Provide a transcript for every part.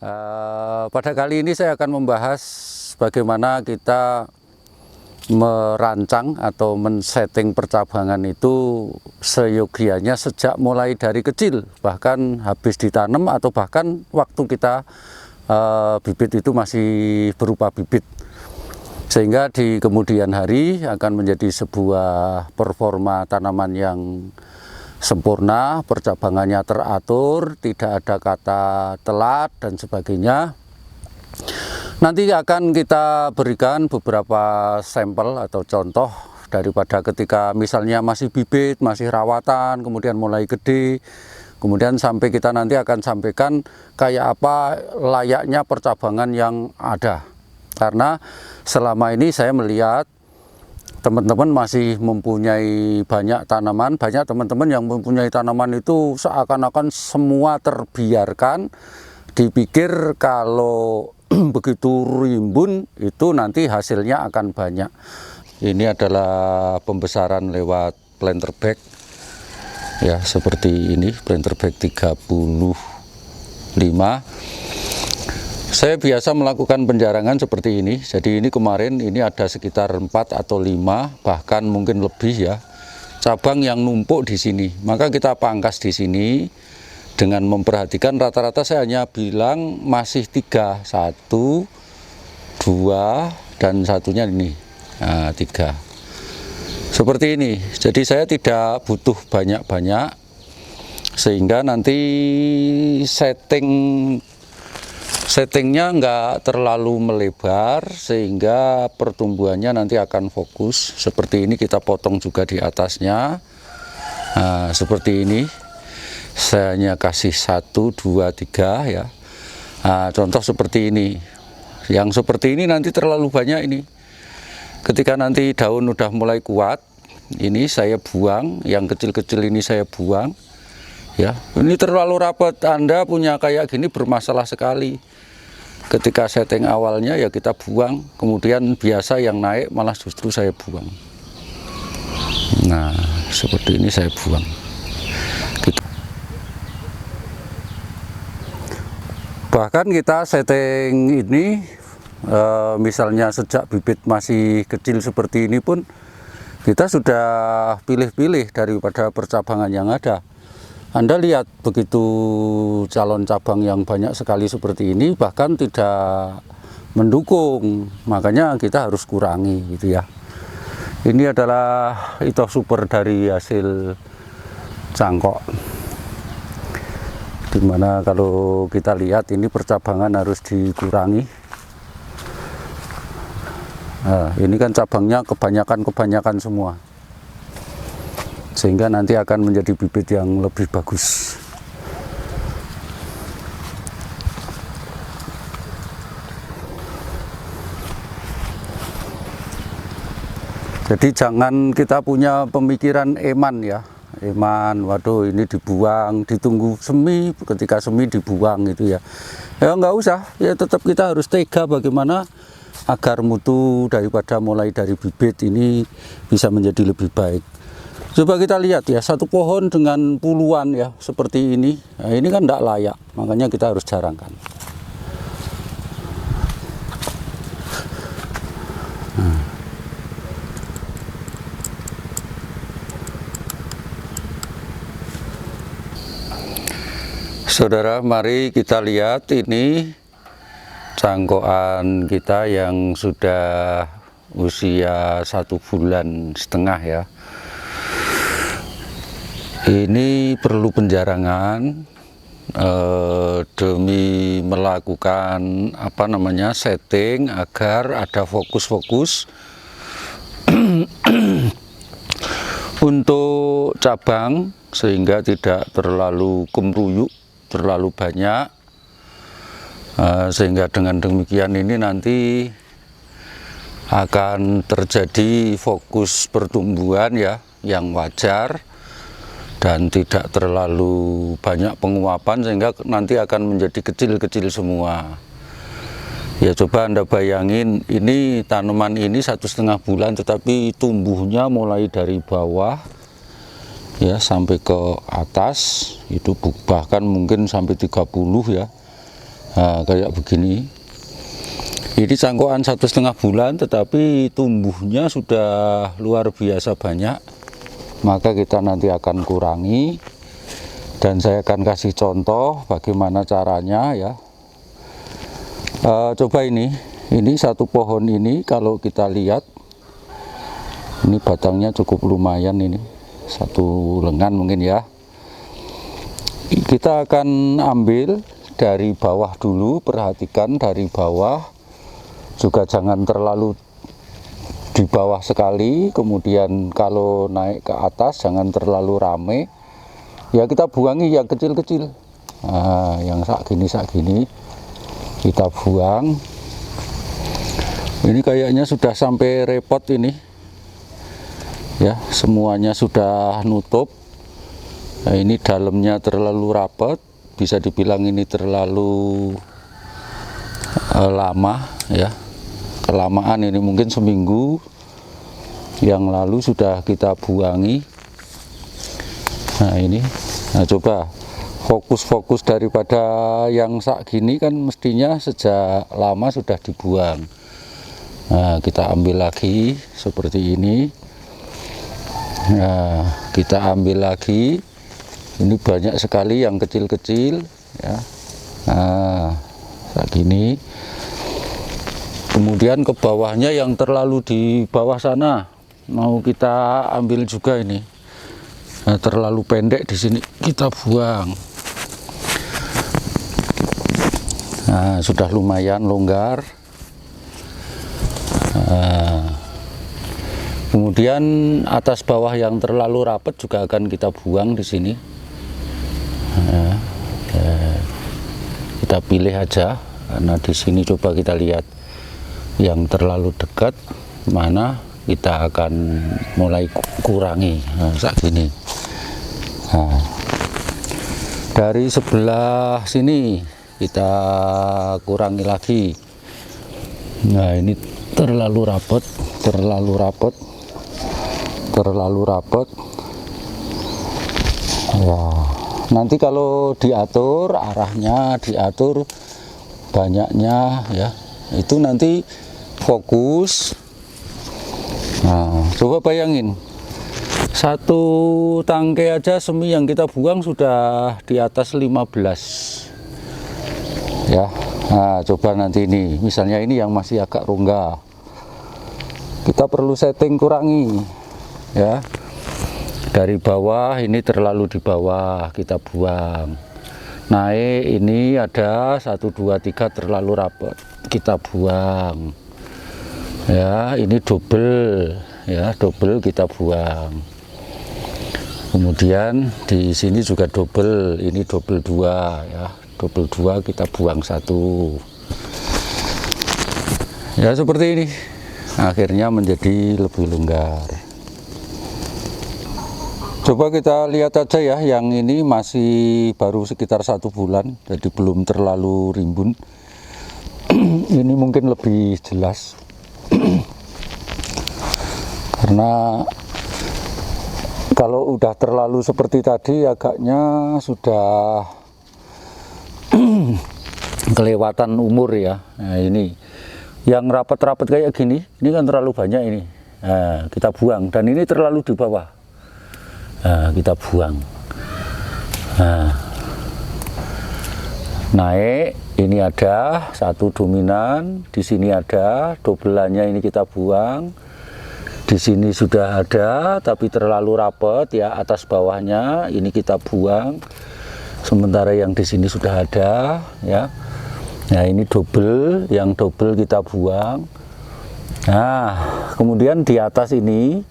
Pada kali ini saya akan membahas bagaimana kita merancang atau men-setting percabangan itu seyogianya sejak mulai dari kecil, bahkan habis ditanam atau bahkan waktu kita bibit itu masih berupa bibit, sehingga di kemudian hari akan menjadi sebuah performa tanaman yang sempurna, percabangannya teratur, tidak ada kata telat dan sebagainya. Nanti akan kita berikan beberapa sampel atau contoh daripada ketika misalnya masih bibit, masih rawatan, kemudian mulai gede, kemudian sampai kita nanti akan sampaikan kayak apa layaknya percabangan yang ada. Karena selama ini saya melihat teman-teman masih mempunyai banyak tanaman, banyak teman-teman yang mempunyai tanaman itu seakan-akan semua terbiarkan, dipikir kalau begitu rimbun itu nanti hasilnya akan banyak. Ini adalah pembesaran lewat planter bag, ya seperti ini, planter bag 35. Saya biasa melakukan penjarangan seperti ini. Jadi ini kemarin ini ada sekitar 4 atau 5, bahkan mungkin lebih ya, cabang yang numpuk di sini. Maka kita pangkas di sini dengan memperhatikan rata-rata saya hanya bilang masih 3, 1, 2, dan satunya ini. Nah, 3. Seperti ini. Jadi saya tidak butuh banyak-banyak, sehingga nanti settingnya nggak terlalu melebar sehingga pertumbuhannya nanti akan fokus. Seperti ini kita potong juga di atasnya. Nah, seperti ini saya hanya kasih 1, 2, 3 ya. Nah, contoh seperti ini. Yang seperti ini nanti terlalu banyak ini. Ketika nanti daun udah mulai kuat, ini saya buang, yang kecil-kecil ini saya buang. Ya, ini terlalu rapat, Anda punya kayak gini bermasalah sekali. Ketika setting awalnya ya kita buang, kemudian biasa yang naik malah justru saya buang. Nah, seperti ini saya buang. Gitu. Bahkan kita setting ini, misalnya sejak bibit masih kecil seperti ini pun, kita sudah pilih-pilih daripada percabangan yang ada. Anda lihat begitu calon cabang yang banyak sekali seperti ini bahkan tidak mendukung, makanya kita harus kurangi gitu ya. Ini adalah itu super dari hasil cangkok, dimana kalau kita lihat ini percabangan harus dikurangi. Nah, ini kan cabangnya kebanyakan semua, sehingga nanti akan menjadi bibit yang lebih bagus. Jadi jangan kita punya pemikiran eman ya, waduh ini dibuang, ditunggu semi, ketika semi dibuang gitu ya. Ya nggak usah, ya tetap kita harus tega bagaimana agar mutu daripada mulai dari bibit ini bisa menjadi lebih baik. Coba kita lihat ya, satu pohon dengan puluhan ya, seperti ini. Nah, ini kan tidak layak, makanya kita harus jarangkan. Nah. Saudara, mari kita lihat ini cangkokan kita yang sudah usia 1,5 bulan ya. Ini perlu penjarangan demi melakukan setting agar ada fokus-fokus untuk cabang sehingga tidak terlalu kemruyuk, terlalu banyak, sehingga dengan demikian ini nanti akan terjadi fokus pertumbuhan ya yang wajar dan tidak terlalu banyak penguapan sehingga nanti akan menjadi kecil-kecil semua. Ya coba Anda bayangin, ini tanaman ini 1,5 bulan tetapi tumbuhnya mulai dari bawah ya sampai ke atas, itu bahkan mungkin sampai 30 ya. Nah, kayak begini. Ini cangkokan 1,5 bulan, tetapi tumbuhnya sudah luar biasa banyak. Maka kita nanti akan kurangi, dan saya akan kasih contoh bagaimana caranya ya. Coba ini satu pohon ini, kalau kita lihat, ini batangnya cukup lumayan, ini 1 lengan mungkin ya. Kita akan ambil dari bawah dulu, perhatikan dari bawah, juga jangan terlalu di bawah sekali, kemudian kalau naik ke atas jangan terlalu rame. Ya kita buangi yang kecil-kecil, nah, yang sak gini kita buang. Ini kayaknya sudah sampai repot ini, ya semuanya sudah nutup. Nah, ini dalamnya terlalu rapat, bisa dibilang ini terlalu lama ya, kelamaan ini, mungkin seminggu yang lalu sudah kita buangi. Nah ini, nah coba fokus daripada yang sak gini kan mestinya sejak lama sudah dibuang. Nah kita ambil lagi seperti ini. Nah kita ambil lagi, ini banyak sekali yang kecil-kecil ya. Nah kayak gini. Kemudian ke bawahnya yang terlalu di bawah sana mau kita ambil juga ini. Nah, terlalu pendek di sini kita buang. Nah sudah lumayan longgar. Nah, kemudian atas bawah yang terlalu rapat juga akan kita buang di sini. Nah, kita pilih aja, karena di sini coba kita lihat yang terlalu dekat mana, kita akan mulai kurangi. Nah, saat ini. Nah, dari sebelah sini kita kurangi lagi. Nah ini terlalu rapat. Ya, nanti kalau diatur arahnya, diatur banyaknya ya, itu nanti fokus. Nah coba bayangin, satu tangkai aja semi yang kita buang sudah di atas 15 ya. Nah coba nanti ini, misalnya ini yang masih agak rongga, kita perlu setting kurangi ya. Dari bawah ini terlalu di bawah kita buang, naik ini ada 1, 2, 3 terlalu rapat kita buang ya. Ini double ya, double kita buang. Kemudian di sini juga double, ini double 2 ya, double 2 kita buang 1 ya. Seperti ini akhirnya menjadi lebih longgar. Coba kita lihat aja ya, yang ini masih baru sekitar 1 bulan, jadi belum terlalu rimbun. Ini mungkin lebih jelas karena kalau udah terlalu seperti tadi agaknya sudah kelewatan umur ya. Nah ini yang rapat-rapat kayak gini, ini kan terlalu banyak ini. Nah, kita buang, dan ini terlalu di bawah. Nah, kita buang. Nah, naik ini ada 1 dominan, di sini ada dobelannya, ini kita buang. Di sini sudah ada tapi terlalu rapat ya, atas bawahnya ini kita buang. Sementara yang di sini sudah ada ya. Nah ini double, yang double kita buang. Nah kemudian di atas ini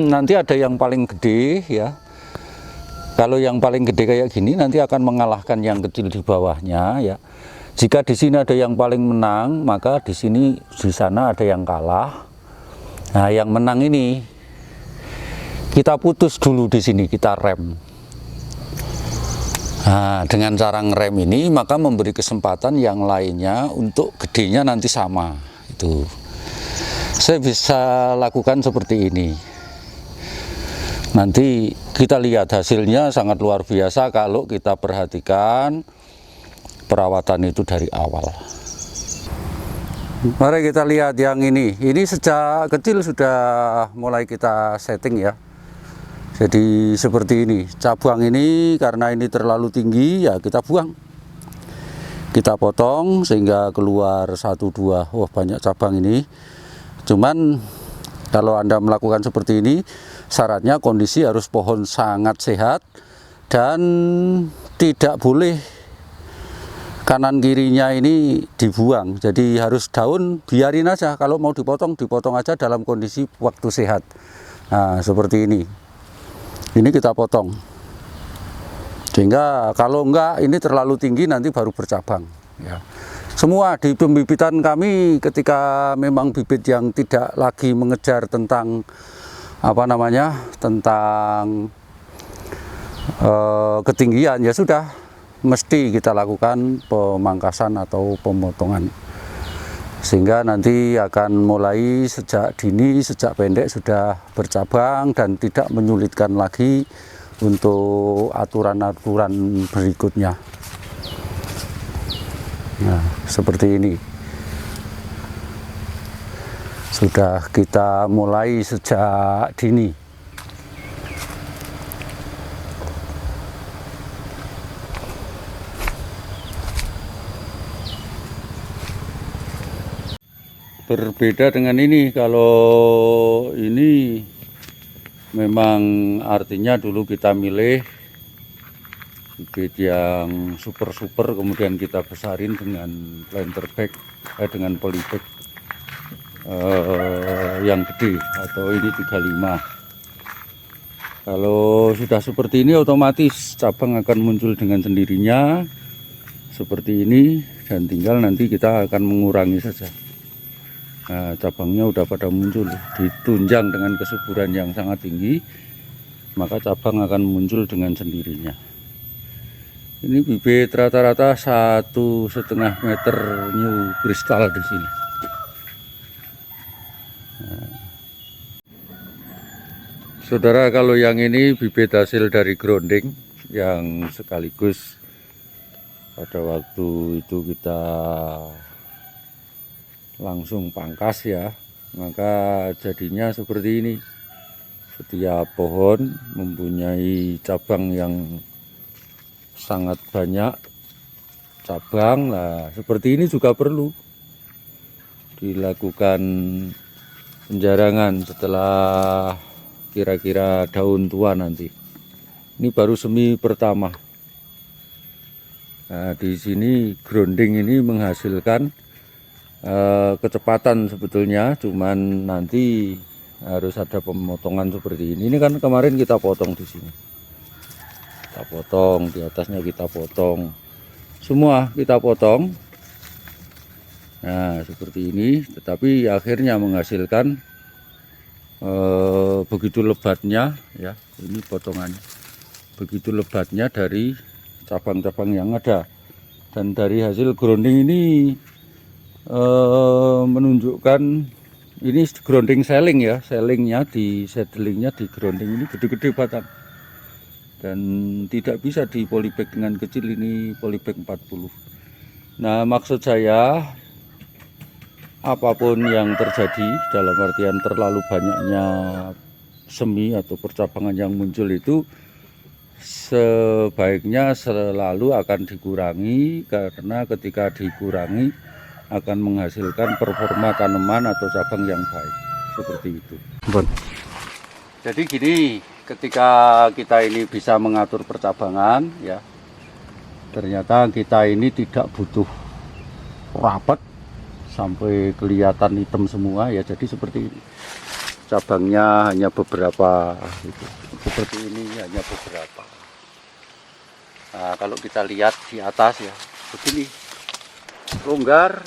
nanti ada yang paling gede ya. Kalau yang paling gede kayak gini nanti akan mengalahkan yang kecil di bawahnya ya. Jika di sini ada yang paling menang, maka di sini, di sana ada yang kalah. Nah yang menang ini kita putus dulu di sini, kita rem. Nah, dengan cara ngerem ini maka memberi kesempatan yang lainnya untuk gedenya nanti sama. Itu saya bisa lakukan seperti ini. Nanti kita lihat hasilnya sangat luar biasa kalau kita perhatikan perawatan itu dari awal. Mari kita lihat yang ini sejak kecil sudah mulai kita setting ya. Jadi seperti ini, cabang ini karena ini terlalu tinggi ya kita buang. Kita potong sehingga keluar 1, 2, wah banyak cabang ini. Cuman kalau Anda melakukan seperti ini, syaratnya kondisi harus pohon sangat sehat dan tidak boleh kanan kirinya ini dibuang. Jadi harus daun biarin aja, kalau mau dipotong aja dalam kondisi waktu sehat. Nah seperti ini kita potong sehingga kalau enggak ini terlalu tinggi nanti baru bercabang ya. Semua di pembibitan kami ketika memang bibit yang tidak lagi mengejar tentang ketinggian ya sudah mesti kita lakukan pemangkasan atau pemotongan, sehingga nanti akan mulai sejak dini, sejak pendek sudah bercabang dan tidak menyulitkan lagi untuk aturan-aturan berikutnya. Nah seperti ini sudah kita mulai sejak dini. Berbeda dengan ini, kalau ini memang artinya dulu kita milih bibit yang super kemudian kita besarin dengan planter bag dengan polybag yang gede atau ini 35. Kalau sudah seperti ini otomatis cabang akan muncul dengan sendirinya seperti ini dan tinggal nanti kita akan mengurangi saja. Nah, cabangnya udah pada muncul, ditunjang dengan kesuburan yang sangat tinggi, maka cabang akan muncul dengan sendirinya. Ini bibit rata-rata 1,5 meter new kristal di sini. Nah. Saudara, kalau yang ini bibit hasil dari grounding yang sekaligus pada waktu itu kita langsung pangkas ya, maka jadinya seperti ini. Setiap pohon mempunyai cabang yang sangat banyak cabang. Nah seperti ini juga perlu dilakukan penjarangan setelah kira-kira daun tua nanti. Ini baru semi pertama. Nah di sini grounding ini menghasilkan kecepatan sebetulnya, cuman nanti harus ada pemotongan seperti ini. Ini kan kemarin kita potong di sini, kita potong di atasnya, kita potong semua, kita potong. Nah seperti ini, tetapi akhirnya menghasilkan begitu lebatnya ya, ini potongannya begitu lebatnya dari cabang-cabang yang ada. Dan dari hasil grounding ini menunjukkan ini grounding selling ya, sellingnya di seedlingnya di grounding ini gede-gede batang dan tidak bisa di polybag dengan kecil, ini polybag 40. Nah maksud saya apapun yang terjadi dalam artian terlalu banyaknya semi atau percabangan yang muncul itu sebaiknya selalu akan dikurangi, karena ketika dikurangi akan menghasilkan performa tanaman atau cabang yang baik, seperti itu. Jadi gini, ketika kita ini bisa mengatur percabangan ya, ternyata kita ini tidak butuh rapat sampai kelihatan hitam semua ya. Jadi seperti ini, cabangnya hanya beberapa gitu. Seperti ini hanya beberapa. Nah, kalau kita lihat di atas ya, begini longgar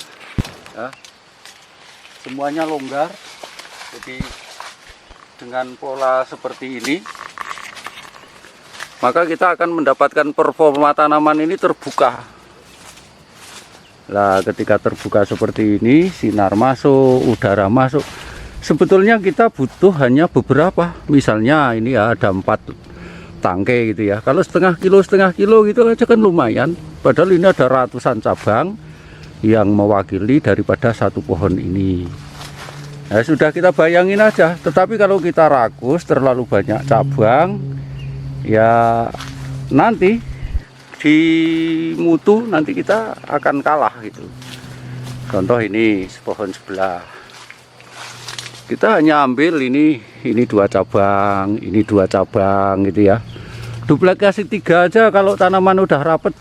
ya, semuanya longgar. Jadi dengan pola seperti ini maka kita akan mendapatkan performa tanaman ini terbuka. Nah ketika terbuka seperti ini, sinar masuk, udara masuk, sebetulnya kita butuh hanya beberapa. Misalnya ini ya ada 4 setangke gitu ya. Kalau setengah kilo gitu aja kan lumayan. Padahal ini ada ratusan cabang yang mewakili daripada satu pohon ini. Nah, sudah kita bayangin aja. Tetapi kalau kita rakus terlalu banyak cabang, ya nanti di mutu nanti kita akan kalah gitu. Contoh ini pohon sebelah, kita hanya ambil ini 2 cabang, ini 2 cabang gitu ya. Duplikasi 3 aja kalau tanaman udah rapet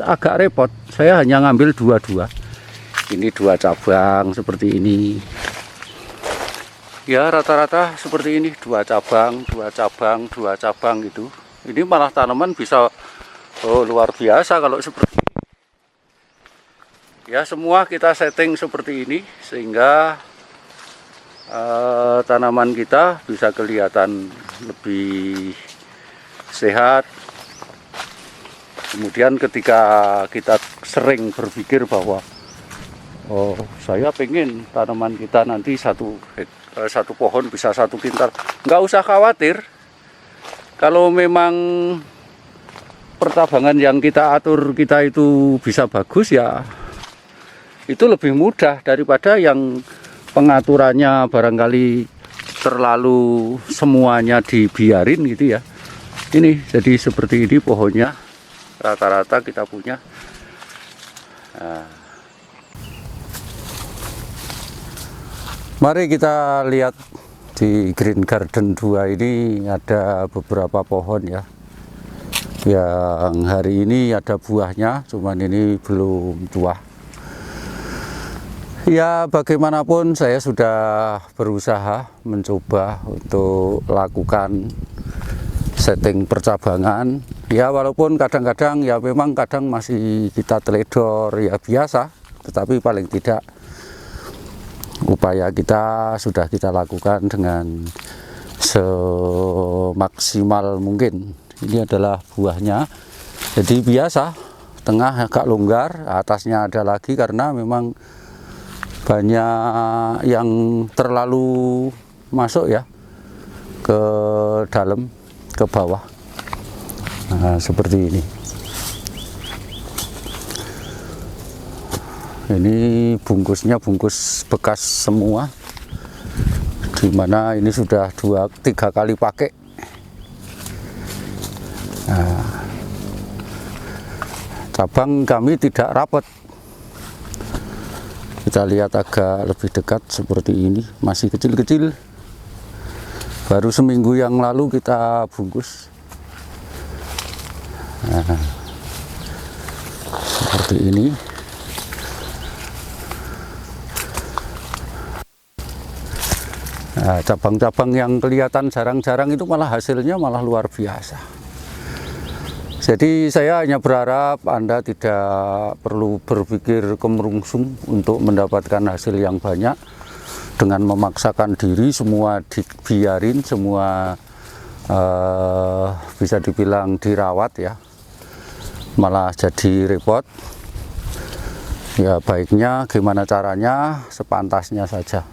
agak repot. Saya hanya ngambil 2. Ini 2 cabang seperti ini. Ya rata-rata seperti ini, 2 cabang, 2 cabang, 2 cabang gitu. Ini malah tanaman bisa luar biasa kalau seperti ini. Ya semua kita setting seperti ini sehingga tanaman kita bisa kelihatan lebih sehat. Kemudian ketika kita sering berpikir bahwa saya pengen tanaman kita nanti satu pohon bisa 1 kintal, nggak usah khawatir. Kalau memang pertabangan yang kita atur kita itu bisa bagus, ya itu lebih mudah daripada yang pengaturannya barangkali terlalu semuanya dibiarin gitu ya. Ini jadi seperti ini pohonnya rata-rata kita punya. Nah, mari kita lihat di Green Garden 2 ini ada beberapa pohon ya. Yang hari ini ada buahnya, cuman ini belum tua. Ya bagaimanapun saya sudah berusaha mencoba untuk lakukan setting percabangan. Ya walaupun kadang-kadang ya memang kadang masih kita teledor ya biasa, tetapi paling tidak upaya kita sudah kita lakukan dengan semaksimal mungkin. Ini adalah buahnya. Jadi biasa, tengah agak longgar, atasnya ada lagi karena memang banyak yang terlalu masuk ya ke dalam, ke bawah. Nah, seperti ini. Ini bungkusnya bungkus bekas semua, dimana ini sudah 2-3 kali pakai. Nah, cabang kami tidak rapat. Kita lihat agak lebih dekat seperti ini, masih kecil-kecil. Baru seminggu yang lalu kita bungkus. Nah, seperti ini. Nah, cabang-cabang yang kelihatan jarang-jarang itu malah hasilnya malah luar biasa. Jadi saya hanya berharap Anda tidak perlu berpikir kemerungsung untuk mendapatkan hasil yang banyak dengan memaksakan diri, semua dibiarin, semua bisa dibilang dirawat ya, malah jadi repot. Ya baiknya gimana caranya, sepantasnya saja.